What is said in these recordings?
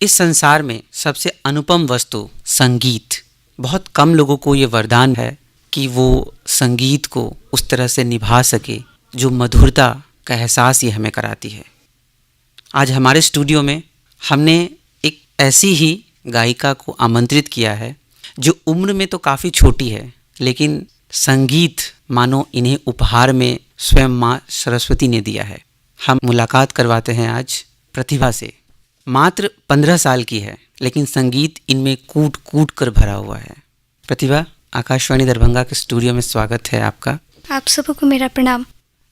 इस संसार में सबसे अनुपम वस्तु संगीत। बहुत कम लोगों को ये वरदान है कि वो संगीत को उस तरह से निभा सके जो मधुरता का एहसास ये हमें कराती है। आज हमारे स्टूडियो में हमने एक ऐसी ही गायिका को आमंत्रित किया है जो उम्र में तो काफ़ी छोटी है, लेकिन संगीत मानो इन्हें उपहार में स्वयं माँ सरस्वती ने दिया है। हम मुलाकात करवाते हैं आज प्रतिभा से। मात्र 15 साल की है, लेकिन संगीत इनमें कूट कूट कर भरा हुआ है। प्रतिभा, आकाशवाणी दरभंगा के स्टूडियो में स्वागत है आपका। आप सबको मेरा प्रणाम।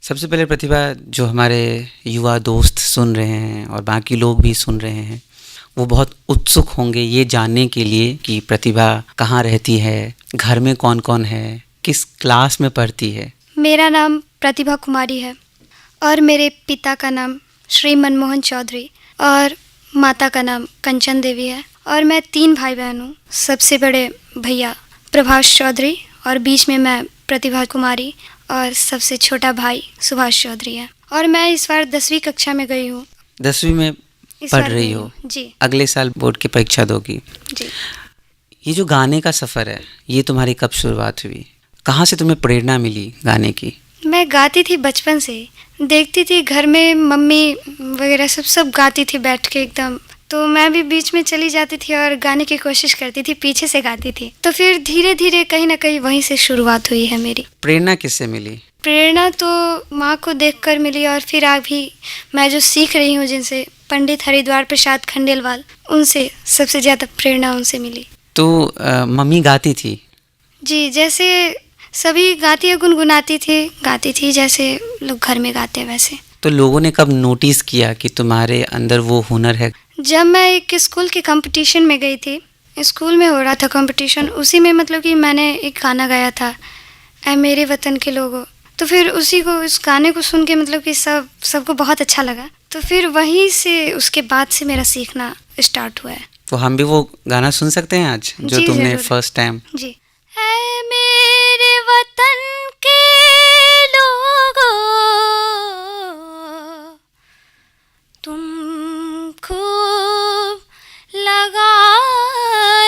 सबसे पहले प्रतिभा, जो हमारे युवा दोस्त सुन रहे हैं और बाकी लोग भी सुन रहे हैं, वो बहुत उत्सुक होंगे ये जानने के लिए कि प्रतिभा कहाँ रहती है, घर में कौन कौन है, किस क्लास में पढ़ती है। मेरा नाम प्रतिभा कुमारी है और मेरे पिता का नाम श्री मनमोहन चौधरी और माता का नाम कंचन देवी है। और मैं 3 भाई बहन हूँ। सबसे बड़े भैया प्रभाष चौधरी और बीच में मैं प्रतिभा कुमारी और सबसे छोटा भाई सुभाष चौधरी है। और मैं इस बार 10वीं कक्षा में गई हूँ। 10वीं में पढ़ रही हो? जी। अगले साल बोर्ड की परीक्षा दोगी? जी। ये जो गाने का सफ़र है, ये तुम्हारी कब शुरुआत हुई? कहाँ से तुम्हें प्रेरणा मिली गाने की? मैं गाती थी बचपन से, देखती थी घर में मम्मी वगैरह सब गाती थी बैठ के एकदम, तो मैं भी बीच में चली जाती थी और गाने की कोशिश करती थी, पीछे से गाती थी। तो फिर धीरे धीरे कहीं ना कहीं वहीं से शुरुआत हुई है मेरी। प्रेरणा किससे मिली? प्रेरणा तो माँ को देखकर मिली और फिर अभी मैं जो सीख रही हूँ जिनसे, पंडित हरिद्वार प्रसाद खंडेलवाल, उनसे सबसे ज़्यादा प्रेरणा उनसे मिली। तो मम्मी गाती थी? जी, जैसे सभी गाती है, गुनगुनाती थी जैसे लोग घर में गाते हैं वैसे। तो लोगों ने कब नोटिस किया कि तुम्हारे अंदर वो हुनर है? जब मैं एक स्कूल के कंपटीशन में गई थी, स्कूल में हो रहा था कंपटीशन, उसी में मतलब कि मैंने एक गाना गाया था, ऐ मेरे वतन के लोगों। तो फिर उसी को, उस गाने को सुन के मतलब कि सबको बहुत अच्छा लगा। तो फिर वहीं से उसके बाद से मेरा सीखना स्टार्ट हुआ है। तो हम भी वो गाना सुन सकते हैं आज जो जी, तुमने जरूर। First time? जी। ऐ मेरे वतन के लोगों, तुम खूब लगा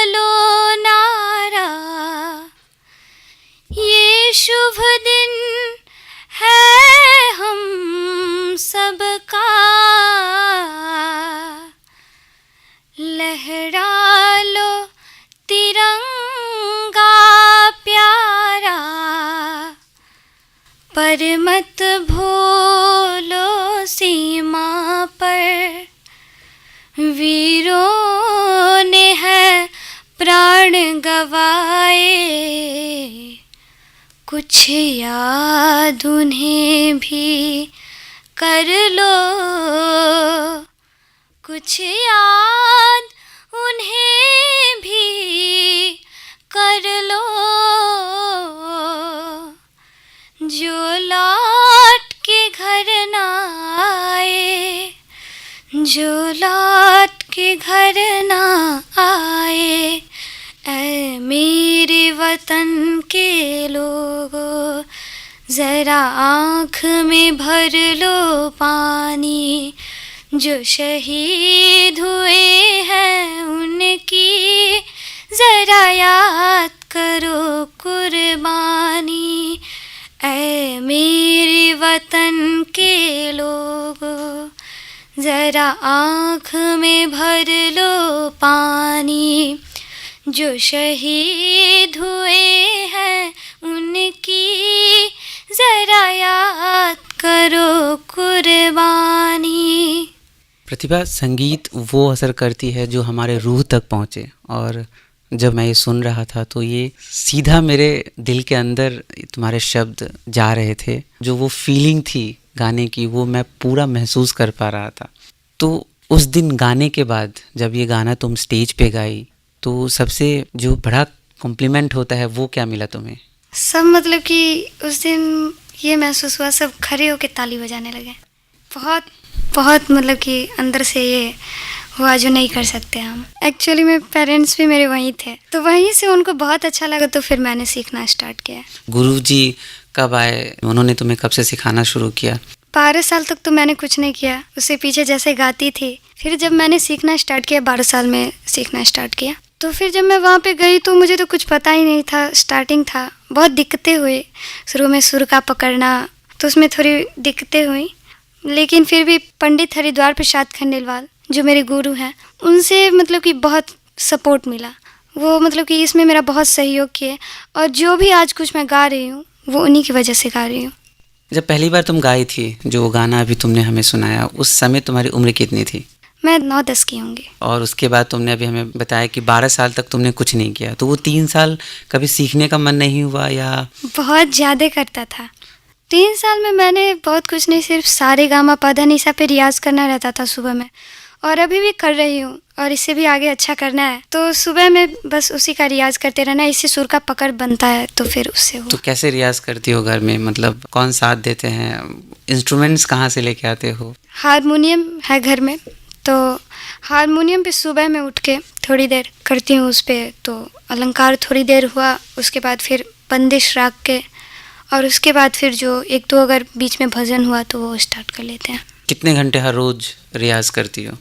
लो नारा, ये शुभ दिन है हम सबका, लहरा लो तिरंगा प्यारा, पर मत भूलो सीमा पर वीरों ने है प्राण गवाए, कुछ याद उन्हें भी कर लो, कुछ याद उन्हें भी कर लो, जो लौट के घर ना आए, जो लौट के घर ना आए, ऐ मेरे वतन के लोगों, जरा आँख में भर लो पानी, जो शहीद हुए हैं उनकी जरा याद करो कुर्बानी, ऐ मेरे वतन के लोगों, जरा आँख में भर लो पानी, जो शहीद हुए हैं उनकी जरा याद करो कुर्बानी। प्रतिभा, संगीत वो असर करती है जो हमारे रूह तक पहुँचे, और जब मैं ये सुन रहा था तो ये सीधा मेरे दिल के अंदर तुम्हारे शब्द जा रहे थे। जो वो फीलिंग थी गाने की, वो मैं पूरा महसूस कर पा रहा था। तो उस दिन गाने के बाद जब ये गाना तुम स्टेज पे गाई, तो सबसे जो बड़ा कॉम्प्लीमेंट होता है वो क्या मिला तुम्हें? सब मतलब कि उस दिन ये महसूस हुआ, सब खड़े होकर ताली बजाने लगे। बहुत बहुत मतलब कि अंदर से ये हुआ जो नहीं कर सकते हम। एक्चुअली मेरे पेरेंट्स भी मेरे वहीं थे, तो वहीं से उनको बहुत अच्छा लगा, तो फिर मैंने सीखना स्टार्ट किया। गुरुजी कब आए? उन्होंने तुम्हें कब से सिखाना शुरू किया? 12 साल तक तो मैंने कुछ नहीं किया, उससे पीछे जैसे गाती थी। फिर जब मैंने सीखना स्टार्ट किया, 12 साल में सीखना स्टार्ट किया, तो फिर जब मैं वहाँ पे गई तो मुझे तो कुछ पता ही नहीं था। स्टार्टिंग था, बहुत दिक्कतें हुई शुरू में, सुर का पकड़ना, तो उसमें थोड़ी दिक्कतें हुई। लेकिन फिर भी पंडित हरिद्वार प्रसाद खंडेलवाल जो मेरे गुरु हैं, उनसे मतलब कि बहुत सपोर्ट मिला। वो मतलब कि इसमें मेरा बहुत सहयोग किए, और जो भी आज कुछ मैं गा रही हूँ वो उन्हीं की वजह से गा रही हूँ। जब पहली बार तुम गाई थी, जो गाना अभी तुमने हमें सुनाया, उस समय तुम्हारी उम्र कितनी थी? मैं 9-10 की होंगी। और उसके बाद तुमने अभी हमें बताया कि 12 साल तक तुमने कुछ नहीं किया, तो वो 3 साल कभी सीखने का मन नहीं हुआ या? बहुत ज़्यादा करता था। 3 साल में मैंने बहुत कुछ नहीं, सिर्फ सारे गामा पधा निसा पे रियाज़ करना रहता था सुबह में, और अभी भी कर रही हूँ, और इससे भी आगे अच्छा करना है। तो सुबह में बस उसी का रियाज़ करते रहना, इससे सुर का पकड़ बनता है, तो फिर उससे हो। तो कैसे रियाज़ करती हो घर में? मतलब कौन साथ देते हैं? इंस्ट्रूमेंट्स कहाँ से लेके आते हो? हारमोनियम है घर में, तो हारमोनियम पे सुबह में उठ के थोड़ी देर करती हूँ उस पर, तो अलंकार थोड़ी देर हुआ, उसके बाद फिर बंदिश राग के, और उसके बाद फिर जो 1-2 अगर बीच में भजन हुआ तो वो स्टार्ट कर लेते हैं। कितने घंटे हर रोज़ रियाज़ करती हो?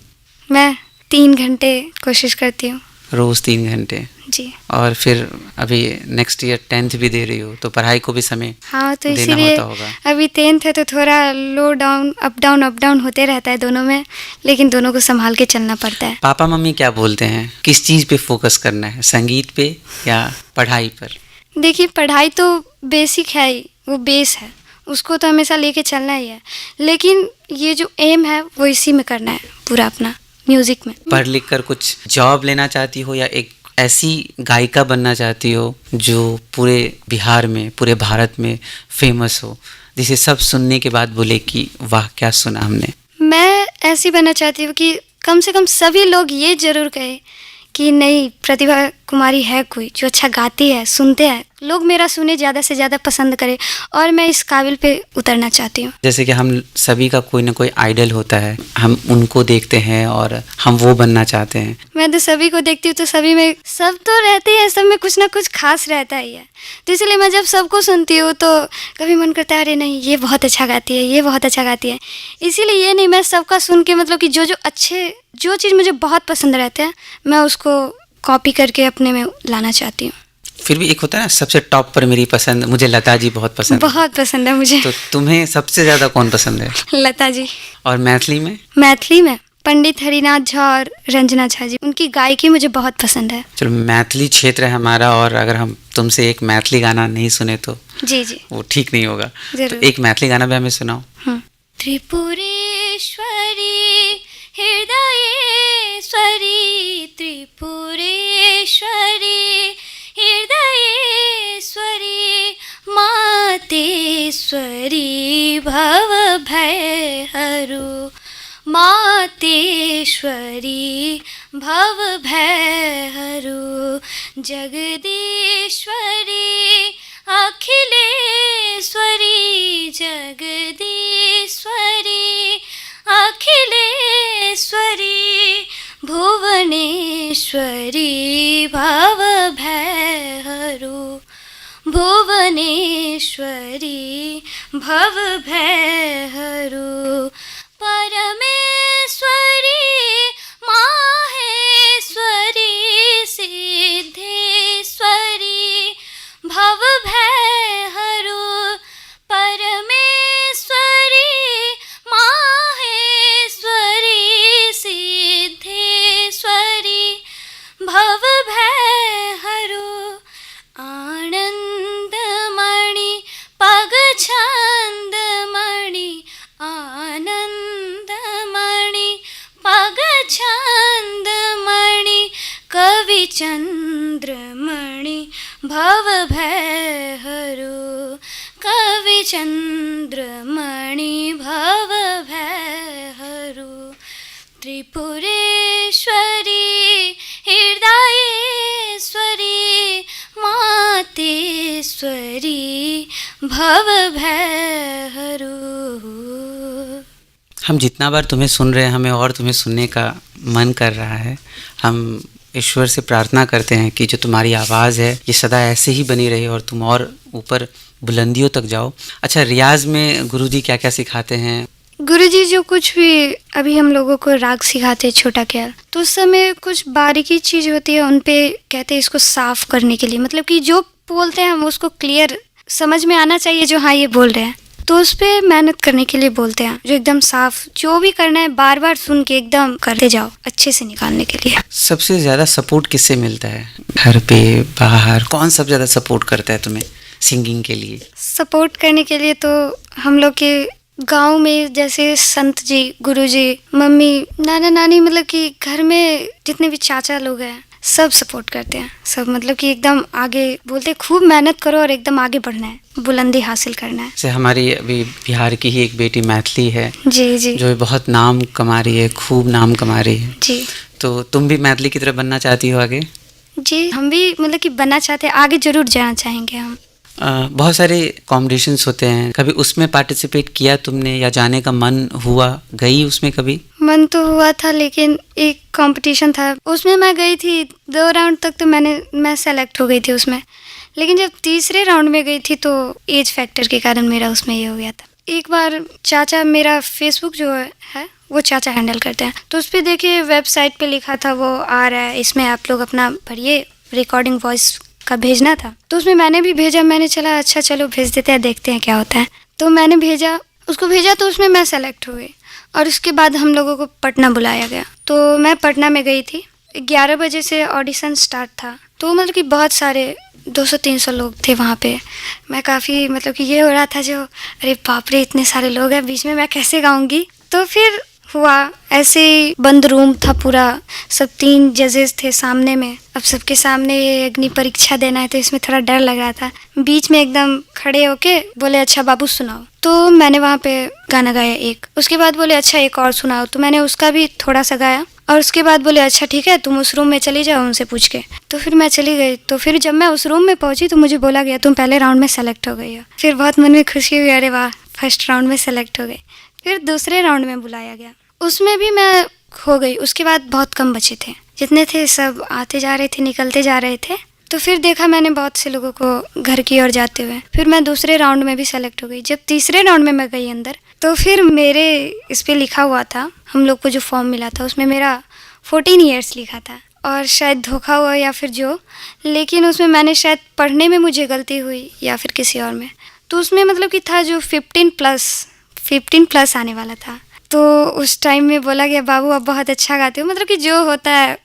मैं 3 घंटे कोशिश करती हूँ। रोज़ 3 घंटे? जी। और फिर अभी नेक्स्ट ईयर 10th भी दे रही हो, तो पढ़ाई को भी समय हाँ, तो देना इसीलिए होता होगा। अभी 10th है तो थोड़ा लो डाउन अप डाउन होते रहता है दोनों में, लेकिन दोनों को संभाल के चलना पड़ता है। पापा मम्मी क्या बोलते हैं? किस चीज़ पे फोकस करना है, संगीत पे या पढ़ाई पर? देखिए, पढ़ाई तो बेसिक है ही, वो बेस है, उसको तो हमेशा लेके चलना ही है, लेकिन ये जो एम है वो इसी में करना है पूरा अपना, म्यूज़िक में। पढ़ लिख कर कुछ जॉब लेना चाहती हो या एक ऐसी गायिका बनना चाहती हो जो पूरे बिहार में, पूरे भारत में फेमस हो, जिसे सब सुनने के बाद बोले कि वाह क्या सुना हमने? मैं ऐसी बनना चाहती हूँ कि कम से कम सभी लोग ये ज़रूर कहें कि नहीं, प्रतिभा कुमारी है कोई जो अच्छा गाती है, सुनते हैं लोग, मेरा सुने, ज़्यादा से ज़्यादा पसंद करें, और मैं इस काबिल पे उतरना चाहती हूँ। जैसे कि हम सभी का कोई ना कोई आइडल होता है, हम उनको देखते हैं और हम वो बनना चाहते हैं। मैं तो सभी को देखती हूँ, तो सभी में सब तो रहते हैं, सब में कुछ ना कुछ खास रहता ही है, तो इसलिए मैं जब सबको सुनती हूँ तो कभी मन करता है अरे नहीं ये बहुत अच्छा गाती है, ये बहुत अच्छा गाती है। इसीलिए ये नहीं, मैं सबका सुन के मतलब कि जो चीज़ मुझे बहुत पसंद रहते हैं मैं उसको कॉपी करके अपने में लाना चाहती हूँ। फिर भी एक होता है ना, सबसे टॉप पर मेरी पसंद, मुझे लता जी बहुत पसंद है। बहुत पसंद है मुझे। तो तुम्हें सबसे ज़्यादा कौन पसंद है? लता जी। और मैथिली में? मैथिली में पंडित हरिनाथ झा और रंजना झा जी, उनकी गायकी मुझे बहुत पसंद है। चलो, मैथिली क्षेत्र है हमारा, और अगर हम तुमसे एक मैथिली गाना नहीं सुने तो जी जी वो ठीक नहीं होगा। जरूर। तो एक मैथिली गाना भी हमें सुनाओ। त्रिपुरेश्वरी हृदयेश्वरी, त्रिपुरेश्वरी हृदयेश्वरी, मातेश्वरी भव भय हरु, मातेश्वरी भव भय हरु, जगदीश्वरी अखिलेश्वरी, जगदीश्वरी अखिलेश्वरी, भुवनेश्वरी भव भय हरु, भुवनेश्वरी भव भय हरु, परमेश्वरी माहेश्वरी सिद्धेश्वरी भव भय हरु, परमेश्वरी माहेश्वरी सिद्धेश्वरी भव भय हरु, आनंदमणि पग छंदमणि, आनंदमणि पग छंदमणि, कवि चंद्रमणि भव भय हरु, कवि चंद्रमणि भव भय हरु, त्रिपुरेश्वरी हृदयेश्वरी, मातेश्वरी भव भय हरु। हम जितना बार तुम्हें सुन रहे हैं, हमें और तुम्हें सुनने का मन कर रहा है। हम ईश्वर से प्रार्थना करते हैं कि जो तुम्हारी आवाज़ है ये सदा ऐसे ही बनी रहे और तुम और ऊपर बुलंदियों तक जाओ। अच्छा, रियाज में गुरुजी क्या क्या सिखाते हैं? गुरुजी जो कुछ भी अभी हम लोगों को राग सिखाते हैं छोटा ख्याल, तो उस समय कुछ बारीकी चीज़ होती है, उन पे कहते हैं इसको साफ करने के लिए, मतलब कि जो बोलते हैं हम उसको क्लियर समझ में आना चाहिए जो हाँ ये बोल रहे हैं, तो उस पे मेहनत करने के लिए बोलते हैं, जो एकदम साफ जो भी करना है बार बार सुन के एकदम करते जाओ अच्छे से निकालने के लिए। सबसे ज़्यादा सपोर्ट किससे मिलता है? घर पे, बाहर, कौन सबसे ज़्यादा सपोर्ट करता है तुम्हें सिंगिंग के लिए? सपोर्ट करने के लिए तो हम लोग के गांव में जैसे संत जी, गुरु जी, मम्मी, नाना नानी, मतलब कि घर में जितने भी चाचा लोग हैं सब सपोर्ट करते हैं। सब मतलब कि एकदम आगे बोलते खूब मेहनत करो और एकदम आगे बढ़ना है, बुलंदी हासिल करना है। जैसे हमारी अभी बिहार की ही एक बेटी मैथिली है जी जी जो बहुत नाम कमा रही है, खूब नाम कमा रही है, जी तो तुम भी मैथिली की तरह बनना चाहती हो आगे? जी, हम भी मतलब कि बनना चाहते हैं, आगे जरूर जाना चाहेंगे हम। बहुत सारे कॉम्पिटिशन्स होते हैं, कभी उसमें पार्टिसिपेट किया तुमने या जाने का मन हुआ, गई उसमें कभी? मन तो हुआ था, लेकिन एक कंपटीशन था उसमें मैं गई थी, 2 राउंड तक तो मैं सेलेक्ट हो गई थी उसमें, लेकिन जब तीसरे राउंड में गई थी तो एज फैक्टर के कारण मेरा उसमें ये हो गया था। एक बार चाचा, मेरा फेसबुक जो है वो चाचा हैंडल करते हैं, तो उस पर देखिए वेबसाइट पे लिखा था वो आ रहा है, इसमें आप लोग अपना भरिए, रिकॉर्डिंग वॉइस का भेजना था, तो उसमें मैंने भी भेजा। मैंने चला अच्छा चलो भेज देते हैं, देखते हैं क्या होता है, तो मैंने भेजा, उसको भेजा तो उसमें मैं सेलेक्ट हो गई। और उसके बाद हम लोगों को पटना बुलाया गया, तो मैं पटना में गई थी। 11 बजे से ऑडिशन स्टार्ट था, तो मतलब कि बहुत सारे 200-300 लोग थे वहाँ पे। मैं काफ़ी मतलब कि ये हो रहा था जो अरे बाप रे इतने सारे लोग हैं, बीच में मैं कैसे गाऊंगी। तो फिर हुआ ऐसे ही, बंद रूम था पूरा, सब 3 जजेस थे सामने में, अब सबके सामने ये अग्नि परीक्षा देना है, तो इसमें थोड़ा डर लग रहा था। बीच में एकदम खड़े होके बोले अच्छा बाबू सुनाओ, तो मैंने वहाँ पे गाना गाया एक, उसके बाद बोले अच्छा एक और सुनाओ, तो मैंने उसका भी थोड़ा सा गाया, और उसके बाद बोले अच्छा ठीक है तुम उस रूम में चली जाओ उनसे पूछ के, तो फिर मैं चली गई। तो फिर जब मैं उस रूम में पहुंची तो मुझे बोला गया तुम पहले राउंड में सेलेक्ट हो गई हो। फिर बहुत मन में खुशी हुई, अरे वाह फर्स्ट राउंड में सेलेक्ट हो गई। फिर दूसरे राउंड में बुलाया गया, उसमें भी मैं हो गई। उसके बाद बहुत कम बचे थे, जितने थे सब आते जा रहे थे, निकलते जा रहे थे, तो फिर देखा मैंने बहुत से लोगों को घर की ओर जाते हुए। फिर मैं दूसरे राउंड में भी सेलेक्ट हो गई। जब तीसरे राउंड में मैं गई अंदर, तो फिर मेरे इस पे लिखा हुआ था, हम लोग को जो फॉर्म मिला था उसमें मेरा 14 ईयर्स लिखा था, और शायद धोखा हुआ या फिर जो, लेकिन उसमें मैंने शायद पढ़ने में मुझे गलती हुई या फिर किसी और में, तो उसमें मतलब कि था जो 15 प्लस आने वाला था। तो उस टाइम में बोला गया बाबू आप बहुत अच्छा गाते हो, मतलब कि जो होता है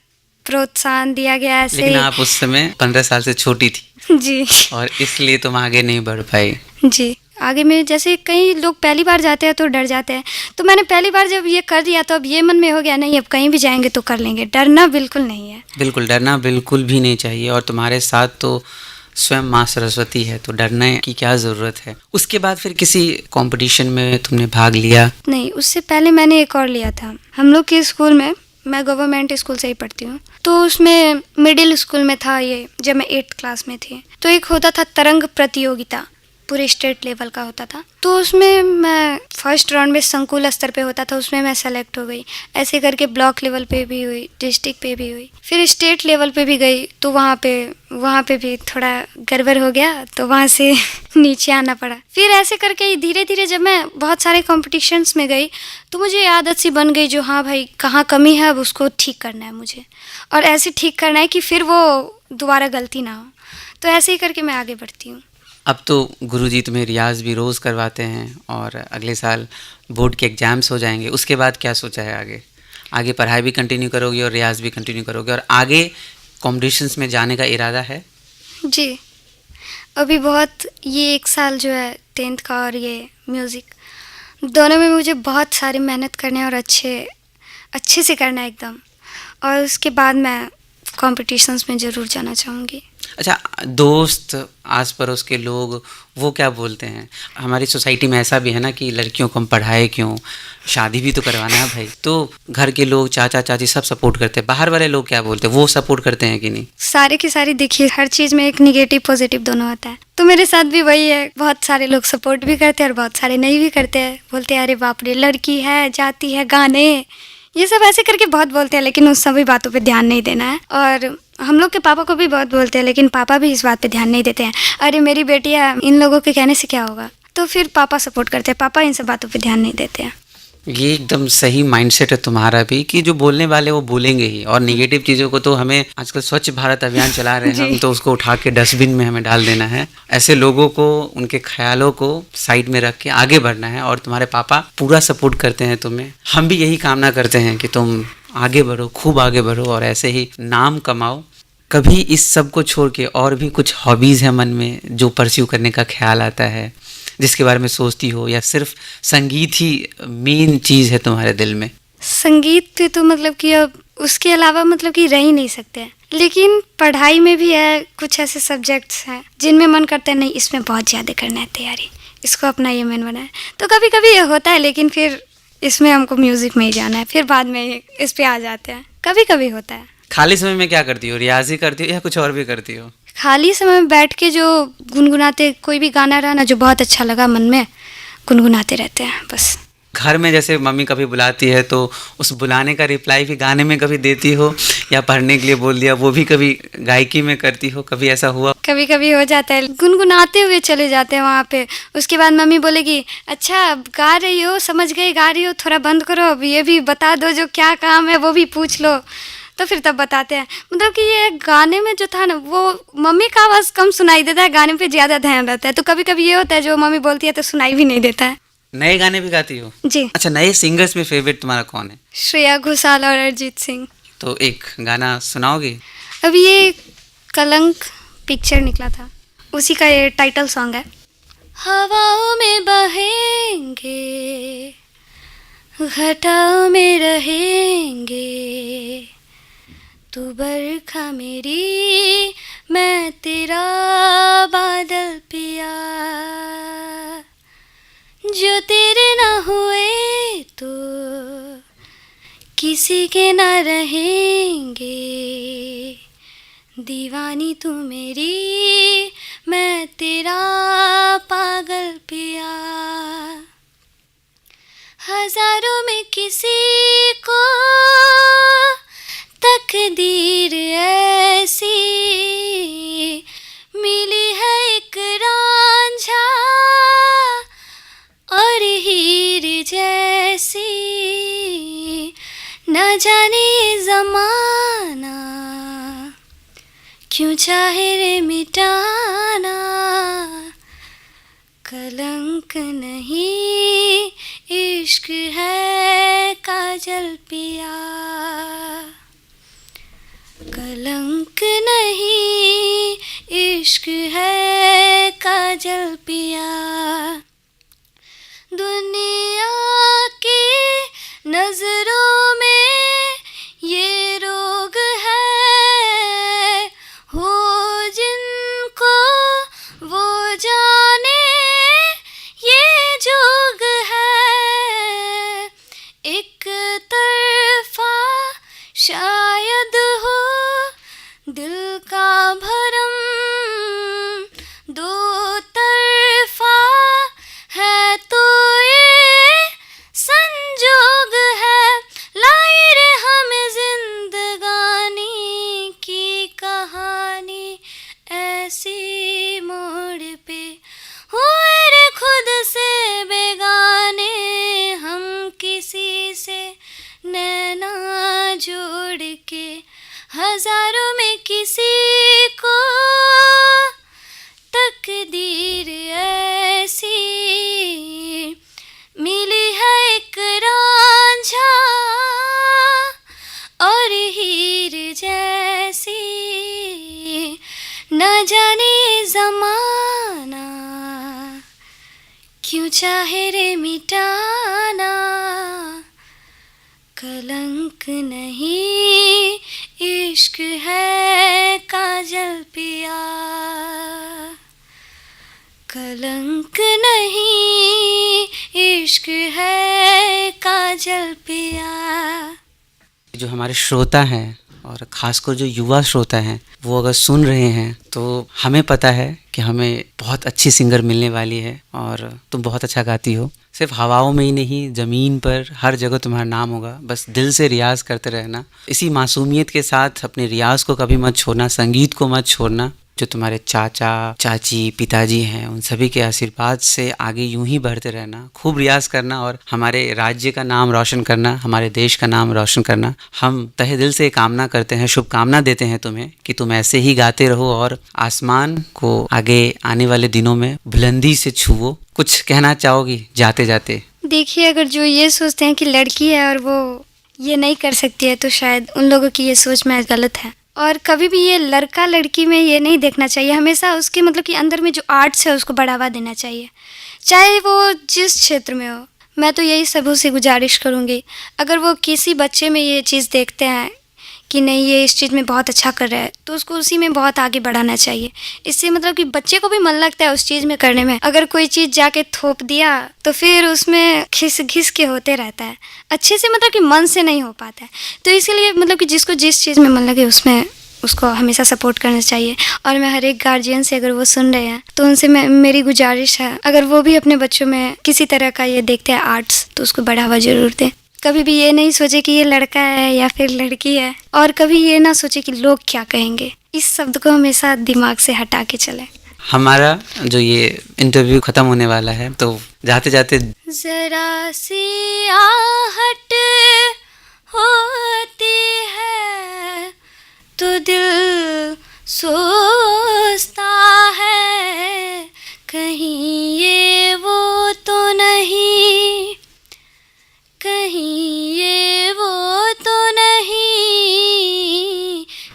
प्रोत्साहन दिया गया ऐसे। लेकिन आप उस समय 15 साल से छोटी थी जी और इसलिए तुम आगे नहीं बढ़ पाई। जी, आगे में जैसे कई लोग पहली बार जाते हैं तो डर जाते हैं, तो मैंने पहली बार जब ये कर दिया तो अब ये मन में हो गया नहीं अब कहीं भी जाएंगे तो कर लेंगे, डरना बिल्कुल नहीं है। बिल्कुल, डरना बिल्कुल भी नहीं चाहिए, और तुम्हारे साथ तो स्वयं माँ सरस्वती है, तो डरने की क्या ज़रूरत है। उसके बाद फिर किसी कंपटीशन में तुमने भाग लिया? नहीं, उससे पहले मैंने एक और लिया था। हम लोग के स्कूल में, मैं गवर्नमेंट स्कूल से ही पढ़ती हूँ, तो उसमें मिडिल स्कूल में था ये, जब मैं 8th क्लास में थी, तो एक होता था तरंग प्रतियोगिता, पूरे स्टेट लेवल का होता था, तो उसमें मैं फर्स्ट राउंड में संकुल स्तर पे होता था, उसमें मैं सेलेक्ट हो गई। ऐसे करके ब्लॉक लेवल पे भी हुई, डिस्ट्रिक्ट पे भी हुई, फिर स्टेट लेवल पे भी गई, तो वहाँ पे भी थोड़ा गड़बड़ हो गया, तो वहाँ से नीचे आना पड़ा। फिर ऐसे करके धीरे धीरे जब मैं बहुत सारे कॉम्पिटिशन्स में गई तो मुझे आदत सी बन गई जो हाँ भाई कहाँ कमी है अब उसको ठीक करना है मुझे, और ऐसे ठीक करना है कि फिर वो दोबारा गलती ना हो, तो ऐसे ही करके मैं आगे बढ़ती हूँ। अब तो गुरुजी तुम्हें रियाज भी रोज़ करवाते हैं, और अगले साल बोर्ड के एग्ज़ाम्स हो जाएंगे, उसके बाद क्या सोचा है आगे? आगे पढ़ाई भी कंटिन्यू करोगे और रियाज भी कंटिन्यू करोगे, और आगे कॉम्पिटिशन्स में जाने का इरादा है? जी, अभी बहुत ये 1 साल जो है 10th का और ये म्यूज़िक दोनों में मुझे बहुत सारी मेहनत करनी है और अच्छे से करना है एकदम, और उसके बाद मैं कॉम्पिटिशन्स में ज़रूर जाना चाहूँगी। अच्छा, दोस्त, आस पड़ोस के लोग वो क्या बोलते हैं? हमारी सोसाइटी में ऐसा भी है ना कि लड़कियों को हम पढ़ाए क्यों, शादी भी तो करवाना है भाई, तो घर के लोग, चाचा चाची सब सपोर्ट करते हैं, बाहर वाले लोग क्या बोलते हैं, वो सपोर्ट करते हैं कि नहीं? सारे की सारी देखिए, हर चीज़ में एक निगेटिव पॉजिटिव दोनों होता है, तो मेरे साथ भी वही है, बहुत सारे लोग सपोर्ट भी करते हैं और बहुत सारे नहीं भी करते हैं, बोलते हैं अरे बाप रे लड़की है, जाती है, गाने, ये सब ऐसे करके बहुत बोलते हैं, लेकिन उस सभी बातों पे ध्यान नहीं देना है और हम लोग के पापा को भी बहुत बोलते हैं, लेकिन पापा भी इस बात पे ध्यान नहीं देते हैं। अरे मेरी बेटी है, इन लोगों के कहने से क्या होगा। तो फिर पापा सपोर्ट करते हैं, पापा इन सब बातों पे ध्यान नहीं देते हैं। ये एकदम सही माइंडसेट है तुम्हारा भी कि जो बोलने वाले वो बोलेंगे ही, और नेगेटिव चीज़ों को तो हमें आजकल स्वच्छ भारत अभियान चला रहे हैं हम, तो उसको उठा के डस्टबिन में हमें डाल देना है। ऐसे लोगों को, उनके ख्यालों को साइड में रख के आगे बढ़ना है, और तुम्हारे पापा पूरा सपोर्ट करते हैं तुम्हें। हम भी यही कामना करते हैं कि तुम आगे बढ़ो, खूब आगे बढ़ो और ऐसे ही नाम कमाओ। कभी इस सब को छोड़ के और भी कुछ हॉबीज़ है मन में जो परस्यू करने का ख्याल आता है, जिसके बारे में सोचती हो, या सिर्फ संगीत ही मेन चीज़ है तुम्हारे दिल में? संगीत पे तो मतलब कि अब उसके अलावा मतलब कि रह ही नहीं सकते हैं, लेकिन पढ़ाई में भी है, कुछ ऐसे सब्जेक्ट्स हैं जिनमें मन करता है नहीं इसमें बहुत ज़्यादा करना है तैयारी, इसको अपना ये मेन बना है। तो कभी कभी ये होता है, लेकिन फिर इसमें हमको म्यूज़िक में ही जाना है, फिर बाद में इस पे आ जाते हैं। कभी कभी होता है। खाली समय में क्या करती हो? रियाज़ी करती हो या कुछ और भी करती हो? खाली समय में बैठ के जो गुनगुनाते, कोई भी गाना रहा ना जो बहुत अच्छा लगा मन में, गुनगुनाते रहते हैं बस। घर में जैसे मम्मी कभी बुलाती है तो उस बुलाने का रिप्लाई भी गाने में कभी देती हो, या पढ़ने के लिए बोल दिया वो भी कभी गायकी में करती हो? कभी ऐसा हुआ? कभी कभी हो जाता है, गुनगुनाते हुए चले जाते हैं वहाँ पे। उसके बाद मम्मी बोलेगी अच्छा अब गा रही हो, समझ गई, गा रही हो, थोड़ा बंद करो, अब ये भी बता दो जो क्या काम है वो भी पूछ लो। तो फिर तब बताते हैं। मतलब कि ये गाने में जो था ना, वो मम्मी का आवाज़ कम सुनाई देता है, गाने पे ज़्यादा ध्यान रहता है। तो कभी कभी ये होता है जो मम्मी बोलती है तो सुनाई भी नहीं देता है। नए गाने भी गाती हो? जी। अच्छा, नए सिंगर्स में फेवरेट तुम्हारा कौन है? श्रेया घोषाल और अरिजीत सिंह। तो एक गाना सुनाओगे? अभी ये कलंक पिक्चर निकला था, उसी का ये टाइटल सॉन्ग है। हवाओं में बहेंगे, घटाओं में रहेंगे, तू बरखा मेरी, मैं तेरा बादल पिया, जो तेरे ना हुए तो किसी के ना रहेंगे, दीवानी तू मेरी, मैं तेरा पागल पिया, हजारों में किसी को तकदीर ऐसी मिली है, एक रांझा और हीर जैसी, न जाने ये ज़माना क्यों चाहे रे मिटाना, कलंक नहीं इश्क है काजल पिया, कलंक नहीं इश्क है काजल पिया, दुनिया की नजरों में ये रोग है, हो जिनको वो जाने ये जोग है, एक तरफा शायद हो दिल का भरम, दो तरफा है तो ये संजोग है, लाई रे हमें जिंदगानी की कहानी, ऐसी मोड़ पे हुए रे खुद से बेगाने, हम किसी से नैना जोड़ के, हजारों में किसी को तकदीर ऐसी मिली है, एक रांझा और हीर जैसी, न जाने ज़माना क्यों चाहे रे मिटाना, कलंक नहीं इश्क है काजल पिया, कलंक नहीं इश्क है काजल पिया। जो हमारे श्रोता हैं और ख़ासकर जो युवा श्रोता हैं, वो अगर सुन रहे हैं तो हमें पता है कि हमें बहुत अच्छी सिंगर मिलने वाली है, और तुम बहुत अच्छा गाती हो। सिर्फ हवाओं में ही नहीं, ज़मीन पर हर जगह तुम्हारा नाम होगा। बस दिल से रियाज़ करते रहना, इसी मासूमियत के साथ अपने रियाज़ को कभी मत छोड़ना, संगीत को मत छोड़ना। जो तुम्हारे चाचा चाची पिताजी हैं उन सभी के आशीर्वाद से आगे यूं ही बढ़ते रहना, खूब रियाज़ करना और हमारे राज्य का नाम रोशन करना, हमारे देश का नाम रोशन करना। हम तहे दिल से कामना करते हैं, शुभकामना देते हैं तुम्हें कि तुम ऐसे ही गाते रहो और आसमान को आगे आने वाले दिनों में बुलंदी से छुओ। कुछ कहना चाहोगी जाते जाते? देखिए, अगर जो ये सोचते हैं कि लड़की है और वो ये नहीं कर सकती है, तो शायद उन लोगों की ये सोच में गलत है। और कभी भी ये लड़का लड़की में ये नहीं देखना चाहिए, हमेशा उसके मतलब कि अंदर में जो आर्ट्स है उसको बढ़ावा देना चाहिए, चाहे वो जिस क्षेत्र में हो। मैं तो यही सबों से गुजारिश करूँगी, अगर वो किसी बच्चे में ये चीज़ देखते हैं कि नहीं ये इस चीज़ में बहुत अच्छा कर रहा है, तो उसको उसी में बहुत आगे बढ़ाना चाहिए। इससे मतलब कि बच्चे को भी मन लगता है उस चीज़ में करने में। अगर कोई चीज़ जाके थोप दिया तो फिर उसमें घिस घिस के होते रहता है, अच्छे से मतलब कि मन से नहीं हो पाता है। तो इसलिए मतलब कि जिसको जिस चीज़ में मन लगे उसमें उसको हमेशा सपोर्ट करना चाहिए। और मैं हर एक गार्जियन से, अगर वो सुन रहे हैं तो उनसे मेरी गुजारिश है, अगर वो भी अपने बच्चों में किसी तरह का ये देखते हैं आर्ट्स, तो उसको बढ़ावा ज़रूर दें। कभी भी ये नहीं सोचे कि ये लड़का है या फिर लड़की है, और कभी ये ना सोचे कि लोग क्या कहेंगे। इस शब्द को हमेशा दिमाग से हटा के चलें। हमारा जो ये इंटरव्यू ख़त्म होने वाला है, तो जाते जाते जरा सी आहट होती है तो दिल सोचता है, कहीं ये वो तो नहीं, कहीं ये वो तो नहीं,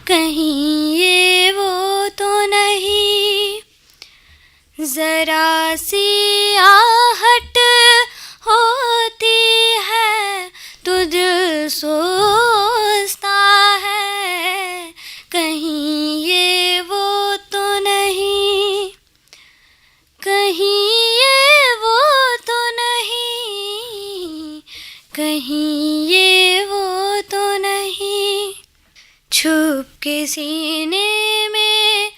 कहीं ये वो तो नहीं। जरा सी आहट होती है तो दिल सोचता है, कहीं ये वो तो नहीं, कहीं ये वो तो नहीं, कहीं ये वो तो नहीं। छुप के सीने में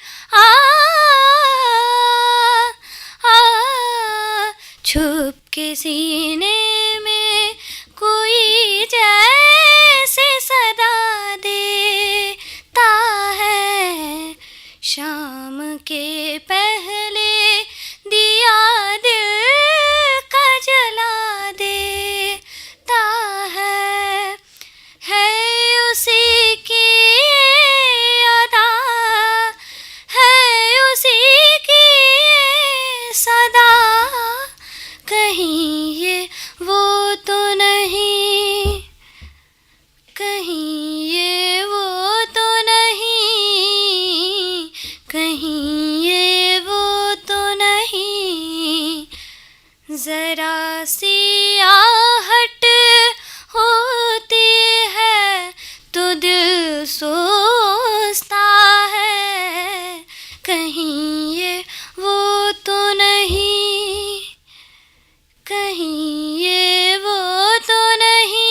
छुप के सीने में कोई जैसे सदा देता है, शाम के पहले दिया दिल का जला देता है उसी की अदा, है उसी की सदा, कहीं ये वो तो नहीं, कहीं ये वो तो नहीं, कहीं ये वो तो नहीं। जरा सी आहट होती है तो दिल सोचता है, कहीं ये वो तो नहीं, कहीं ये वो तो नहीं,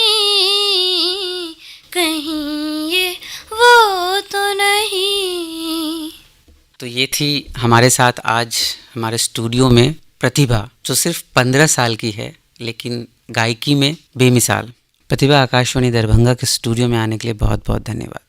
कहीं ये वो तो नहीं। तो ये थी हमारे साथ आज हमारे स्टूडियो में प्रतिभा, जो सिर्फ 15 साल की है लेकिन गायकी में बेमिसाल। प्रतिभा, आकाशवाणी दरभंगा के स्टूडियो में आने के लिए बहुत बहुत धन्यवाद।